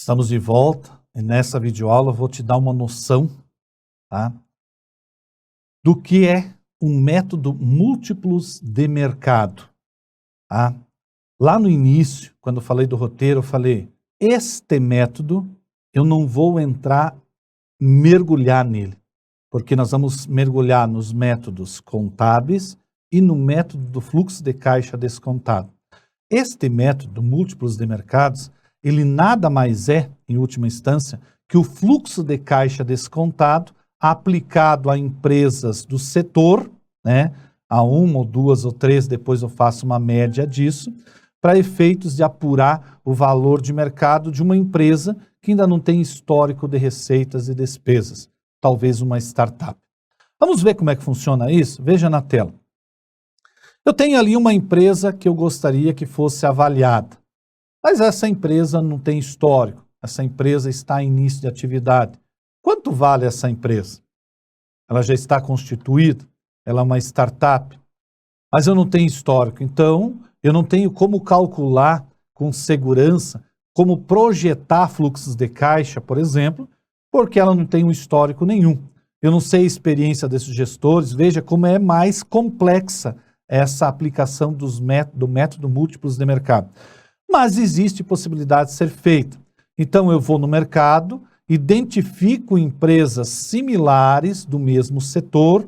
Estamos de volta e nessa videoaula eu vou te dar uma noção, tá, do que é um método múltiplos de mercado. Tá? Lá no início, quando eu falei do roteiro, eu falei, este método eu não vou mergulhar nele, porque nós vamos mergulhar nos métodos contábeis e no método do fluxo de caixa descontado. Este método, múltiplos de mercados, ele nada mais é, em última instância, que o fluxo de caixa descontado aplicado a empresas do setor, né, a uma ou duas ou três, depois eu faço uma média disso, para efeitos de apurar o valor de mercado de uma empresa que ainda não tem histórico de receitas e despesas, talvez uma startup. Vamos ver como é que funciona isso? Veja na tela. Eu tenho ali uma empresa que eu gostaria que fosse avaliada, mas essa empresa não tem histórico, essa empresa está em início de atividade. Quanto vale essa empresa? Ela já está constituída, ela é uma startup, mas eu não tenho histórico, então eu não tenho como calcular com segurança, como projetar fluxos de caixa, por exemplo, porque ela não tem um histórico nenhum. Eu não sei a experiência desses gestores, veja como é mais complexa essa aplicação do método múltiplos de mercado. Mas existe possibilidade de ser feita. Então eu vou no mercado, identifico empresas similares do mesmo setor.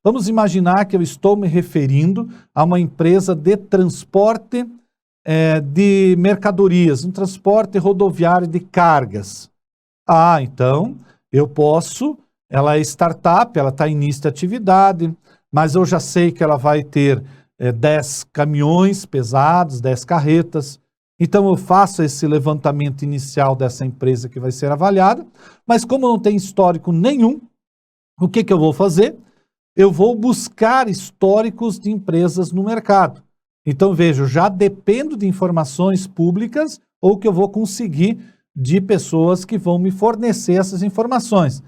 Vamos imaginar que eu estou me referindo a uma empresa de transporte de mercadorias, um transporte rodoviário de cargas. Então eu posso, ela é startup, ela está em início de atividade, mas eu já sei que ela vai ter 10 caminhões pesados, 10 carretas. Então eu faço esse levantamento inicial dessa empresa que vai ser avaliada, mas como não tem histórico nenhum, o que eu vou fazer? Eu vou buscar históricos de empresas no mercado. Então veja, eu já dependo de informações públicas ou que eu vou conseguir de pessoas que vão me fornecer essas informações.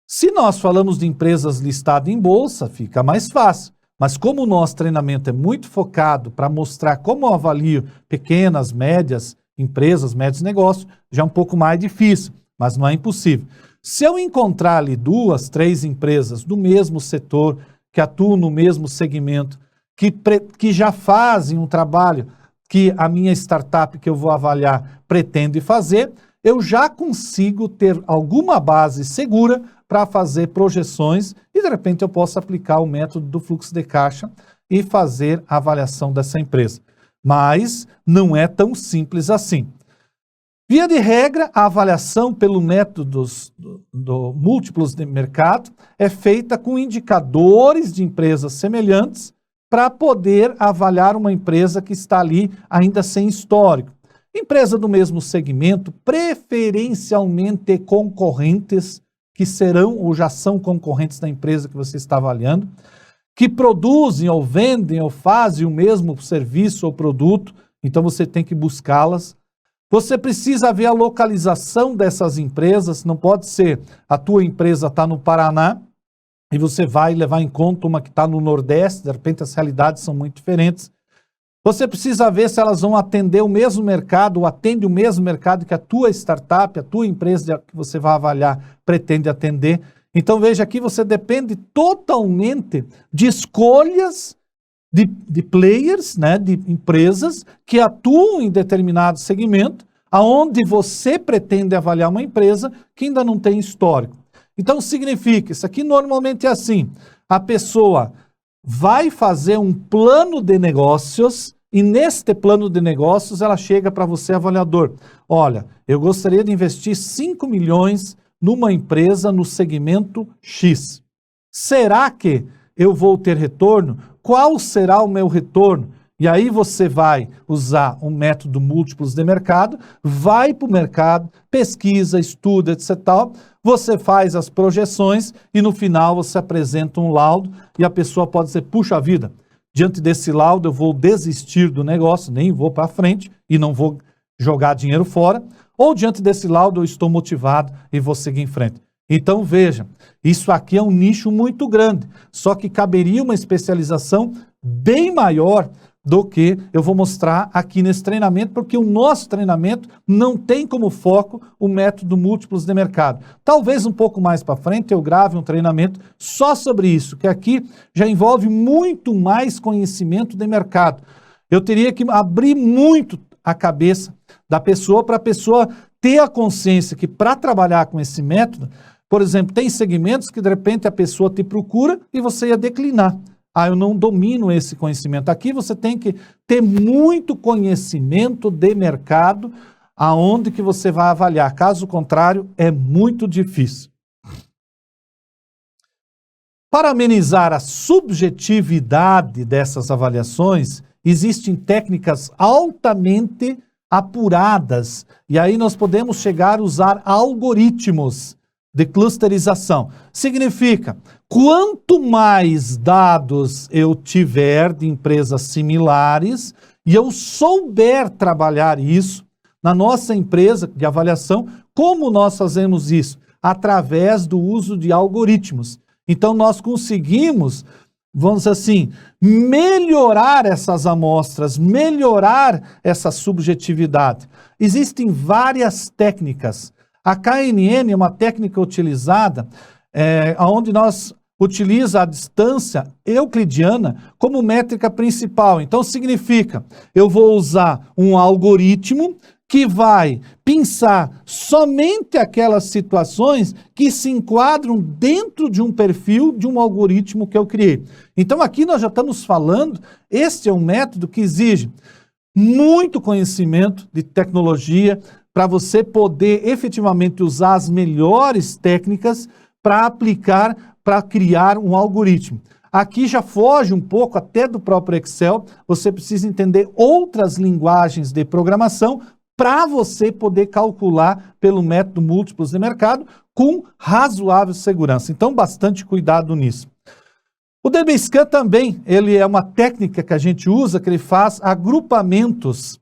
Se nós falamos de empresas listadas em bolsa, fica mais fácil. Mas como o nosso treinamento é muito focado para mostrar como eu avalio pequenas, médias empresas, médios negócios, já é um pouco mais difícil, mas não é impossível. Se eu encontrar ali 2, 3 empresas do mesmo setor, que atuam no mesmo segmento, que já fazem um trabalho que a minha startup que eu vou avaliar pretende fazer, eu já consigo ter alguma base segura para fazer projeções e, de repente, eu posso aplicar o método do fluxo de caixa e fazer a avaliação dessa empresa. Mas não é tão simples assim. Via de regra, a avaliação pelo método do múltiplos de mercado é feita com indicadores de empresas semelhantes para poder avaliar uma empresa que está ali ainda sem histórico. Empresa do mesmo segmento, preferencialmente concorrentes, que serão ou já são concorrentes da empresa que você está avaliando, que produzem ou vendem ou fazem o mesmo serviço ou produto, então você tem que buscá-las. Você precisa ver a localização dessas empresas, não pode ser a tua empresa está no Paraná e você vai levar em conta uma que está no Nordeste, de repente as realidades são muito diferentes. Você precisa ver se elas vão atender o mesmo mercado, ou atende o mesmo mercado que a tua startup, a tua empresa que você vai avaliar pretende atender. Então veja aqui, você depende totalmente de escolhas de players, né, de empresas que atuam em determinado segmento, aonde você pretende avaliar uma empresa que ainda não tem histórico. Então significa, isso aqui normalmente é assim, a pessoa vai fazer um plano de negócios e neste plano de negócios ela chega para você, avaliador. Olha, eu gostaria de investir 5 milhões numa empresa no segmento X. Será que eu vou ter retorno? Qual será o meu retorno? E aí você vai usar um método múltiplos de mercado, vai para o mercado, pesquisa, estuda, etc. Você faz as projeções e no final você apresenta um laudo e a pessoa pode dizer, puxa vida, diante desse laudo eu vou desistir do negócio, nem vou para frente e não vou jogar dinheiro fora, ou diante desse laudo eu estou motivado e vou seguir em frente. Então veja, isso aqui é um nicho muito grande, só que caberia uma especialização bem maior do que eu vou mostrar aqui nesse treinamento, porque o nosso treinamento não tem como foco o método múltiplos de mercado. Talvez um pouco mais para frente eu grave um treinamento só sobre isso, que aqui já envolve muito mais conhecimento de mercado. Eu teria que abrir muito a cabeça da pessoa para a pessoa ter a consciência que para trabalhar com esse método, por exemplo, tem segmentos que de repente a pessoa te procura e você ia declinar. Ah, eu não domino esse conhecimento. Aqui você tem que ter muito conhecimento de mercado, aonde que você vai avaliar. Caso contrário, é muito difícil. Para amenizar a subjetividade dessas avaliações, existem técnicas altamente apuradas, e aí nós podemos chegar a usar algoritmos de clusterização. Significa, quanto mais dados eu tiver de empresas similares e eu souber trabalhar isso na nossa empresa de avaliação, como nós fazemos isso? Através do uso de algoritmos. Então nós conseguimos, vamos dizer assim, melhorar essas amostras, melhorar essa subjetividade. Existem várias técnicas. A KNN é uma técnica utilizada, onde nós utiliza a distância euclidiana como métrica principal. Então significa, eu vou usar um algoritmo que vai pensar somente aquelas situações que se enquadram dentro de um perfil de um algoritmo que eu criei. Então aqui nós já estamos falando, este é um método que exige muito conhecimento de tecnologia, para você poder efetivamente usar as melhores técnicas para aplicar, para criar um algoritmo. Aqui já foge um pouco até do próprio Excel, você precisa entender outras linguagens de programação para você poder calcular pelo método múltiplos de mercado com razoável segurança. Então, bastante cuidado nisso. O DBScan também, ele é uma técnica que a gente usa, que ele faz agrupamentos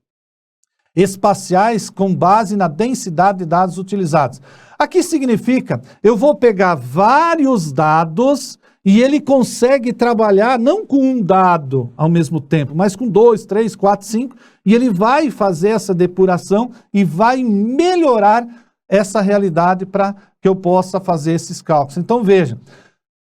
espaciais com base na densidade de dados utilizados. Aqui significa, eu vou pegar vários dados e ele consegue trabalhar não com um dado ao mesmo tempo, mas com 2, 3, 4, 5, e ele vai fazer essa depuração e vai melhorar essa realidade para que eu possa fazer esses cálculos. Então veja,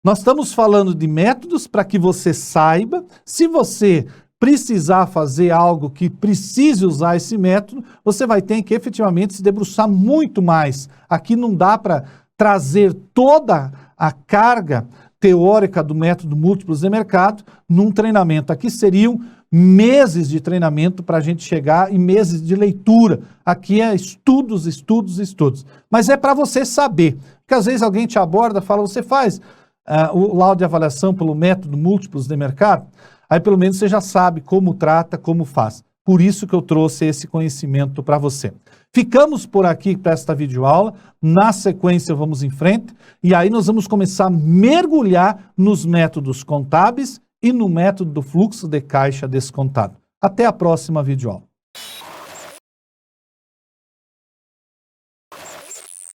nós estamos falando de métodos para que você saiba, se você precisar fazer algo que precise usar esse método, você vai ter que efetivamente se debruçar muito mais. Aqui não dá para trazer toda a carga teórica do método múltiplos de mercado num treinamento. Aqui seriam meses de treinamento para a gente chegar e meses de leitura. Aqui é estudos, estudos, estudos. Mas é para você saber, porque às vezes alguém te aborda e fala, você faz o laudo de avaliação pelo método múltiplos de mercado? Aí pelo menos você já sabe como trata, como faz. Por isso que eu trouxe esse conhecimento para você. Ficamos por aqui para esta videoaula. Na sequência vamos em frente e aí nós vamos começar a mergulhar nos métodos contábeis e no método do fluxo de caixa descontado. Até a próxima videoaula.